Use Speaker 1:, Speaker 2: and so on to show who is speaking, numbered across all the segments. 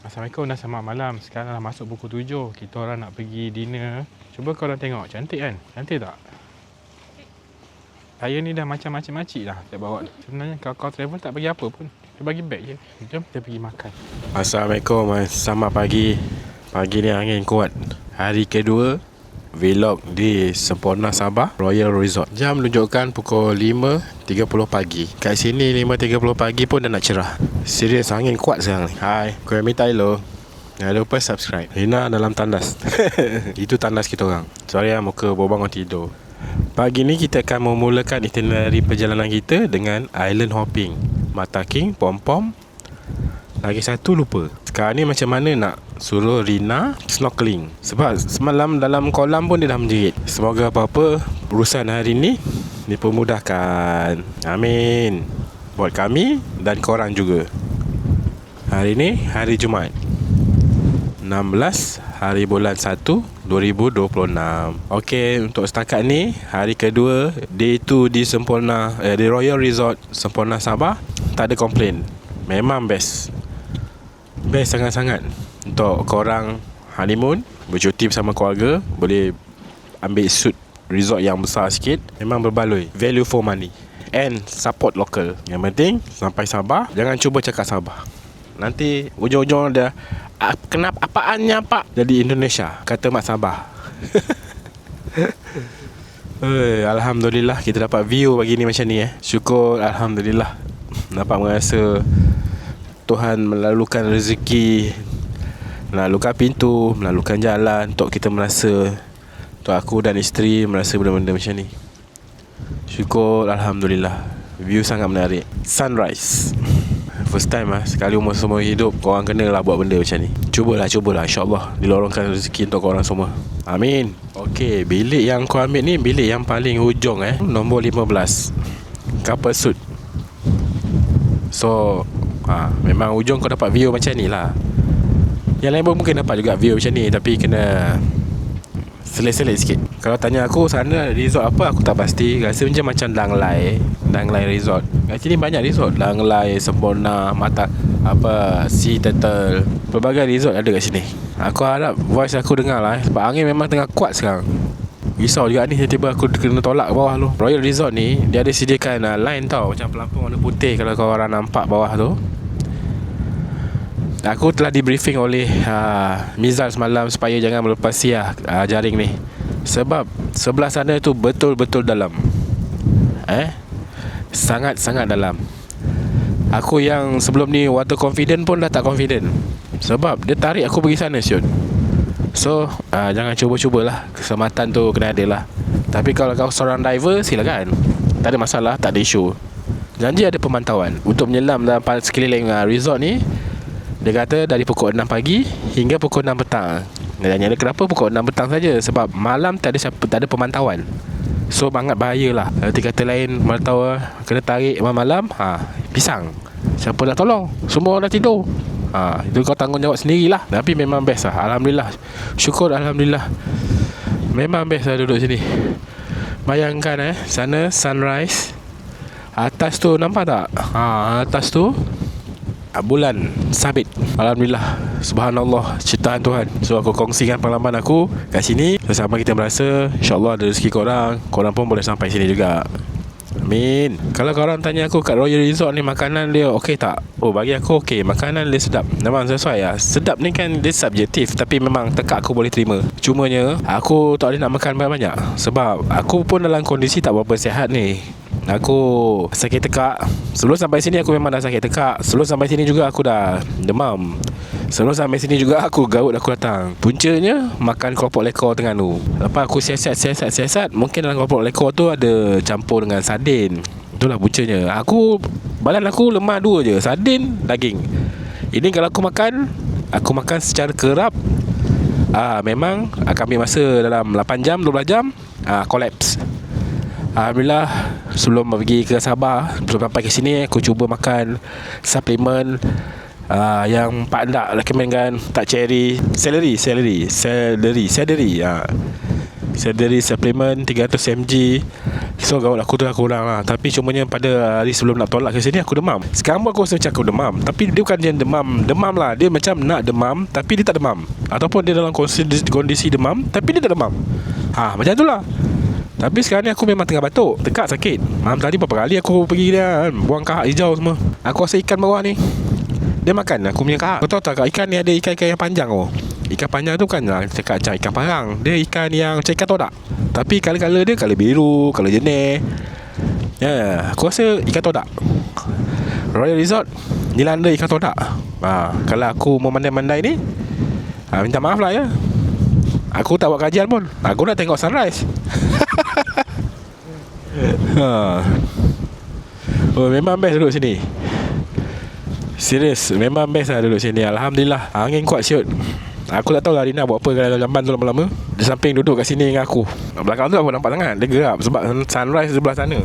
Speaker 1: Assalamualaikum, dah selamat malam. Sekarang dah masuk pukul 7. Kita orang nak pergi dinner. Cuba korang tengok, cantik kan? Cantik tak? Saya ni dah macam makcik dah tak bawa. Sebenarnya kalau kau travel tak bagi apa pun. Dia bagi beg je. Jom kita pergi makan. Assalamualaikum, selamat pagi. Pagi ni angin kuat. Hari kedua vlog di Semporna Sabah Royal Resort. Jam menunjukkan pukul 5.30 pagi. Kat sini 5.30 pagi pun dah nak cerah. Serius, angin kuat sekarang ni. Hai, aku Amy Tyler. Jangan lupa subscribe. Rina dalam tandas. Itu tandas kita orang. Sorry lah, muka bangun tidur. Pagi ni kita akan memulakan itinerary perjalanan kita dengan island hopping, Mata King, Pom Pom. Lagi satu lupa. Sekarang ni macam mana nak suruh Rina snorkeling. Sebab semalam dalam kolam pun dia dah menjerit. Semoga apa-apa urusan hari ni dipermudahkan. Amin. Buat kami dan korang juga. Hari ni hari Jumaat 16 hari bulan 1 2026. Okey, untuk setakat ni hari kedua day 2 di Semporna di Royal Resort Semporna Sabah. Tak ada komplain. Memang best. Best sangat-sangat. Untuk korang honeymoon, bercuti bersama keluarga, boleh ambil suit resort yang besar sikit. Memang berbaloi. Value for money. And support local. Yang penting sampai Sabah, jangan cuba cakap Sabah. Nanti ujung-ujung dia, kenapa apaannya pak jadi Indonesia, kata mak Sabah. Alhamdulillah kita dapat view pagi ni macam ni. Syukur, Alhamdulillah. Dapat merasa Tuhan melalukan rezeki, melalukan pintu, melalukan jalan untuk kita merasa, untuk aku dan isteri merasa benda-benda macam ni. Syukur, Alhamdulillah. View sangat menarik. Sunrise. First time sekali umur semua hidup korang kenalah buat benda macam ni. Cubalah InsyaAllah dilorongkan rezeki untuk korang semua. Amin. Okey, bilik yang kau ambil ni bilik yang paling hujung nombor 15, couple suite. So memang hujung kau dapat view macam ni lah. Yang lain pun mungkin dapat juga view macam ni, tapi kena selit-selit sikit. Kalau tanya aku sana resort apa, aku tak pasti. Rasa macam Danglai Resort. Kat sini banyak resort, Danglai, Semporna, Sea Turtle, pelbagai resort ada kat sini. Aku harap voice aku dengar lah sebab angin memang tengah kuat sekarang. Risau juga ni, tiba-tiba aku kena tolak bawah tu. Royal Resort ni dia ada sediakan line tau, macam pelampung warna putih kalau kau orang nampak bawah tu. Aku telah di briefing oleh Mizal semalam supaya jangan melepasi jaring ni. Sebab sebelah sana tu betul-betul dalam. Sangat-sangat dalam. Aku yang sebelum ni water confident pun dah tak confident. Sebab dia tarik aku pergi sana siut. So jangan cuba-cubalah. Keselamatan tu kena ada lah. Tapi kalau kau seorang diver, silakan. Tak ada masalah, tak ada isu. Janji ada pemantauan untuk menyelam dalam sekeliling resort ni. Dia kata dari pukul 6 pagi hingga pukul 6 petang. Dan dia kenapa pukul 6 petang saja? Sebab malam tak ada pemantauan. So sangat bahaya lah. Nanti kata lain mana tahu kena tarik malam-malam, pisang. Siapa nak tolong? Semua dah tidur. Itu kau tanggungjawab sendirilah. Tapi memang best lah. Alhamdulillah. Syukur, Alhamdulillah. Memang best lah duduk sini. Bayangkan sana sunrise. Atas tu nampak tak? Atas tu bulan sabit. Alhamdulillah. Subhanallah, ciptaan Tuhan. So aku kongsikan pengalaman aku kat sini. Sama kita merasa InsyaAllah ada rezeki korang. Korang pun boleh sampai sini juga. Amin. Kalau korang tanya aku kat Royal Resort ni makanan dia okey tak? Bagi aku okey. Makanan dia sedap. Memang sesuai lah. Sedap ni kan dia subjektif, tapi memang tekak aku boleh terima. Cumanya aku tak boleh nak makan banyak-banyak. Sebab aku pun dalam kondisi tak berapa sihat ni. Aku sakit tekak. Sebelum sampai sini aku memang dah sakit tekak. Sebelum sampai sini juga aku dah demam. Sebelum sampai sini juga aku gaut aku datang. Puncanya makan keropok lekor Terengganu. Lepas aku siasat. Mungkin dalam keropok lekor tu ada campur dengan sardin. Itulah puncanya. Badan aku lemah dua je, sardin, daging. Ini kalau aku makan secara kerap, memang akan ambil masa dalam 8 jam 12 jam collapse. Alhamdulillah, sebelum pergi ke Sabah, sebelum sampai ke sini, aku cuba makan suplemen yang Pak Ndak recommendkan. Tak cherry, celery supplement 300 mg So gaul aku tu dah kurang lah. Tapi cumanya pada hari sebelum nak tolak ke sini aku demam. Sekarang pun aku rasa macam aku demam. Tapi dia bukan dia demam lah. Dia macam nak demam tapi dia tak demam. Ataupun dia dalam kondisi demam tapi dia tak demam. Macam tu lah. Tapi sekarang ni aku memang tengah batuk. Tekak sakit. Malam tadi berapa kali aku pergi dia buang kahak hijau semua. Aku rasa ikan bawah ni dia makan aku punya kahak. Kau tahu tak ikan ni ada ikan-ikan yang panjang oh. Ikan panjang tu kan lah cakap macam ikan parang. Dia ikan yang macam ikan todak. Tapi color-color dia color biru, color jenis. Aku rasa ikan todak. Royal Resort dilanda ikan todak. Kalau aku memandai-mandai ni, minta maaf lah ya. Aku tak buat kajian pun. Aku nak tengok sunrise. Memang best duduk sini. Serius, memang best lah duduk sini. Alhamdulillah. Angin kuat siut. Aku tak tahu lah Rina buat apa dalam jamban tu lama-lama. Dia samping duduk kat sini dengan aku. Belakang tu aku nampak sangat. Dia gerak sebab sunrise di sebelah sana.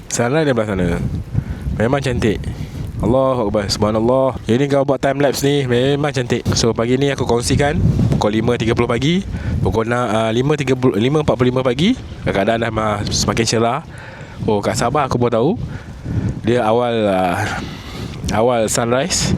Speaker 1: Sunrise di sebelah sana. Memang cantik. Allahu Akbar, subhanallah. Ini kau buat time lapse ni memang cantik. So pagi ni aku kongsikan pukul 5.30 pagi, pukul 5.45 pagi. Keadaan dah semakin cerah. Kat Sabah aku baru tahu dia awal sunrise,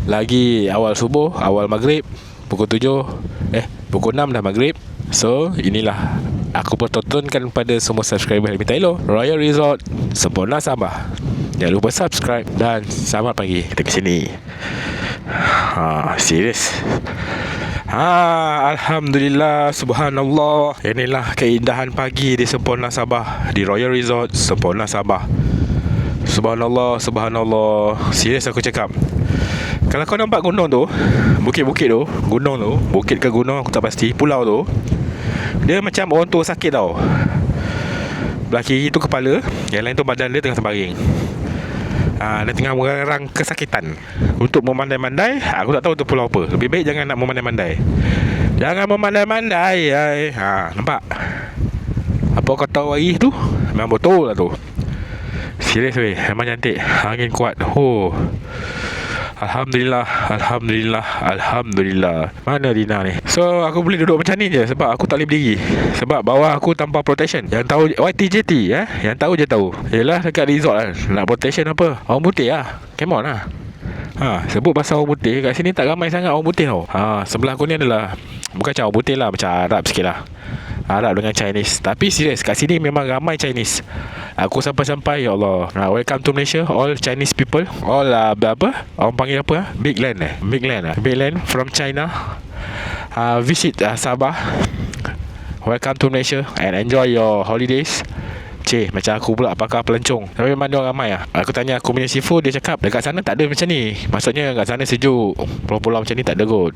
Speaker 1: lagi awal subuh, awal maghrib. Pukul 6 dah maghrib. So inilah aku pertontonkan pada semua subscriber Helmi Taylor, Royal Resort Sempurna Sabah. Jangan lupa subscribe dan selamat pagi kita ke sini. Serius. Alhamdulillah, subhanallah. Inilah keindahan pagi di Sempurna Sabah, di Royal Resort Sempurna Sabah. Subhanallah, subhanallah. Serius aku cakap. Kalau kau nampak gunung tu, bukit-bukit tu, gunung tu, bukit ke gunung aku tak pasti, pulau tu, dia macam orang tua sakit tau. Belah kiri tu kepala, yang lain tu badan dia tengah terbaring. Dia tengah mengarang kesakitan. Untuk memandai-mandai, aku tak tahu tu pulau apa. Lebih baik jangan nak memandai-mandai. Jangan memandai-mandai. Nampak? Apa kau tahu hari tu? Memang betul lah tu. Serius weh, memang cantik. Angin kuat. Alhamdulillah, Alhamdulillah, Alhamdulillah. Mana Rina ni? So aku boleh duduk macam ni je sebab aku tak boleh berdiri. Sebab bawah aku tanpa protection. Yang tahu YTJT yang tahu je tahu. Yelah dekat resort kan, nak protection apa? Orang putih lah. Come on lah. Sebut pasal orang putih, kat sini tak ramai sangat orang putih tau. Sebelah aku ni adalah bukan macam orang putih lah, macam Arab sikit lah. Arab dengan Chinese. Tapi serius, kat sini memang ramai Chinese. Aku sampai-sampai, ya Allah, welcome to Malaysia, all Chinese people. All orang panggil apa? Big land Big land from China. Visit Sabah. Welcome to Malaysia and enjoy your holidays. Macam aku pula pakar pelancong. Tapi memang dia orang ramai lah. Aku tanya aku punya sifu, dia cakap dekat sana tak ada macam ni. Maksudnya kat sana sejuk, pulau-pulau macam ni tak ada kot.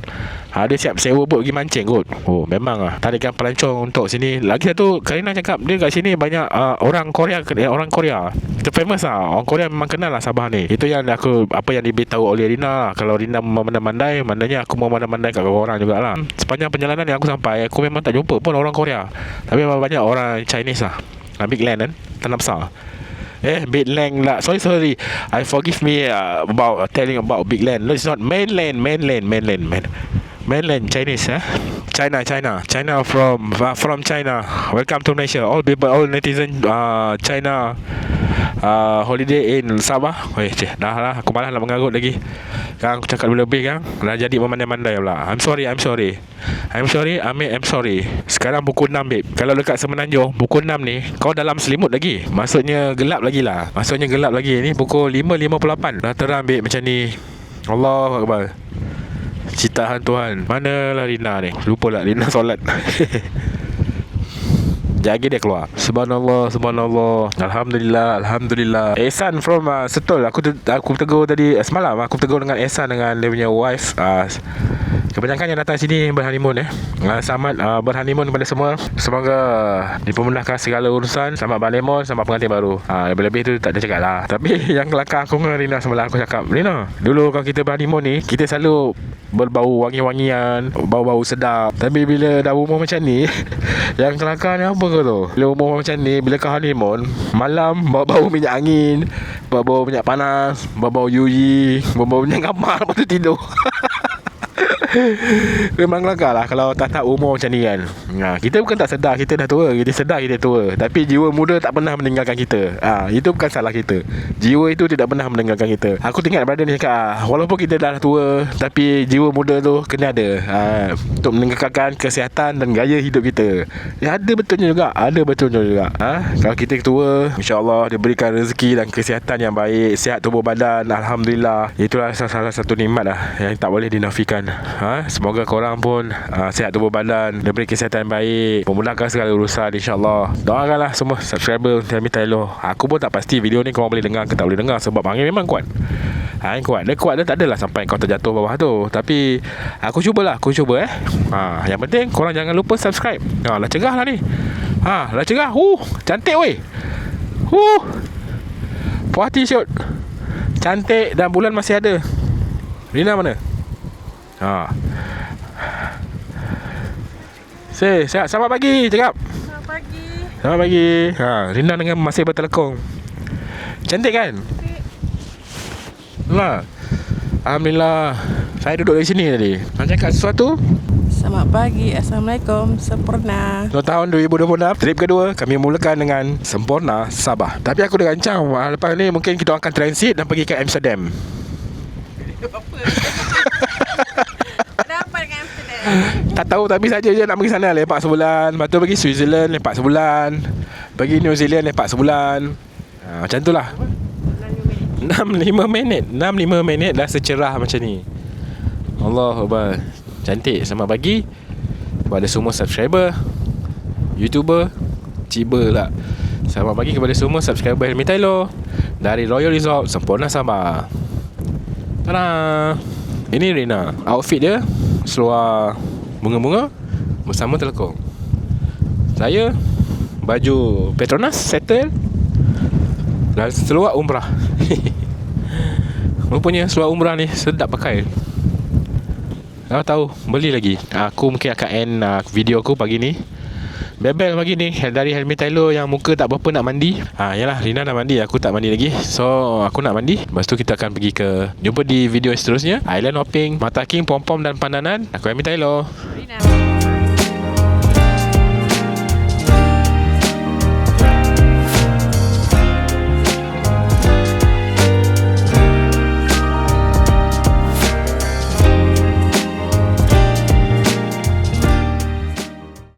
Speaker 1: Dia siap sewa bot pergi mancing kot. Memang lah tarikan pelancong untuk sini. Lagi satu, Karina cakap dia kat sini banyak orang Korea. Itu famous lah. Orang Korea memang kenal lah Sabah ni. Itu yang apa yang diberitahu oleh Rina lah. Kalau Rina memandai-mandai, maknanya aku memandai-mandai kat orang jugalah. Sepanjang perjalanan yang aku sampai, aku memang tak jumpa pun orang Korea. Tapi memang banyak orang Chinese lah. Big land kan, tanah besar. Big land lah. Sorry, I forgive me about telling about big land. No, it's not mainland Chinese. China from China. Welcome to Malaysia. All people, all netizen China holiday in Sabah. Dah lah, aku malas nak mengarut lagi. Kan aku cakap lebih kan, dah jadi memandai-mandai pula. I'm sorry. I'm sorry. Sekarang pukul 6 babe. Kalau dekat Semenanjung pukul 6 ni, kau dalam selimut lagi. Maksudnya gelap lagi lah. Ni pukul 5.58 dah terang babe macam ni. Allahu Akbar. Ciptaan Tuhan. Manalah Rina ni? Lupa lah Rina solat. Jagi dia keluar. Subhanallah. Alhamdulillah. Ehsan from Setul. Aku tegur tadi semalam. Aku tegur dengan Ehsan dengan dia punya wife. Kebanyakan yang datang sini berhoneymoon Selamat berhoneymoon kepada semua. Semoga dipermudahkan segala urusan. Selamat berhoneymoon, selamat pengantin baru. Lebih-lebih tu tak ada cakap lah. Tapi yang kelakar aku dengan Rina semalam, aku cakap, Rina, dulu kalau kita berhoneymoon ni, kita selalu berbau wangi-wangian, bau-bau sedap. Tapi bila dah umur macam ni, yang kelakar ni apa kau tu? Bila umur macam ni, bila kau honeymoon, malam bau-bau minyak angin, bau-bau minyak panas, bau-bau UV, bau-bau minyak kamar, lepas tu tidur. Memang kelakar lah kalau tak umur macam ni kan. Kita bukan tak sedar kita dah tua, kita sedar kita tua, tapi jiwa muda tak pernah meninggalkan kita. Itu bukan salah kita. Jiwa itu tidak pernah meninggalkan kita. Aku tengok brother ni cakap, walaupun kita dah tua, tapi jiwa muda tu kena ada, untuk meningkatkan kesihatan dan gaya hidup kita. Ada betulnya juga, kalau kita tua, insya-Allah diberikan rezeki dan kesihatan yang baik, sihat tubuh badan, alhamdulillah. Itulah salah satu nikmat lah yang tak boleh dinafikan. Semoga korang pun sihat tubuh badan, diberi kesihatan yang baik, memudahkan segala urusan, insya-Allah. Doakanlah semua subscriber Helmi Tylo. Aku pun tak pasti video ni korang boleh dengar ke tak boleh dengar, sebab angin memang kuat. Angin kuat. Dia kuat, dia tak adalah sampai kau terjatuh bawah tu. Tapi aku cuba yang penting korang jangan lupa subscribe. Lah cegah lah ni. Lah cegah. Cantik weh. Puas hati shoot. Cantik dan bulan masih ada. Rina mana? Selamat pagi cakap. Selamat pagi. Rina dengan masih bertelekong. Cantik kan? Lah. Alhamdulillah. Saya duduk di sini tadi. Nak cakap sesuatu?
Speaker 2: Selamat pagi. Assalamualaikum. Sempurna.
Speaker 1: Tahun 2026, trip kedua kami mulakan dengan Sempurna Sabah. Tapi aku dah rancang lepas ni mungkin kita akan transit dan pergi ke Amsterdam.
Speaker 2: Apa? Kenapa dengan Amsterdam?
Speaker 1: Tak tahu, tapi saja je nak pergi sana lepak sebulan. Lepas tu pergi Switzerland lepak sebulan. Pergi New Zealand lepak sebulan. Macam tu lah. 65 minit dah secerah macam ni. Allahuakbar. Cantik. Selamat pagi kepada semua subscriber, YouTuber, ciba lah. Selamat pagi kepada semua subscriber Helmi Tylo dari Royal Resort Sempurna Sabah. Tada. Ini Rina. Outfit dia seluar bunga-bunga bersama telekong. Saya baju Petronas settle dan seluar umrah. Rupanya seluar umrah ni sedap pakai. Kalau tahu beli lagi. Aku mungkin akan end video aku pagi ni. Bebel pagi ni dari Helmi Tylo yang muka tak berapa nak mandi. Yalah, Rina nak mandi, aku tak mandi lagi. So aku nak mandi. Lepas tu kita akan pergi ke, jumpa di video seterusnya. Island hopping, Mata King, Pom Pom dan Pandanan. Aku Helmi Tylo.
Speaker 2: Rina.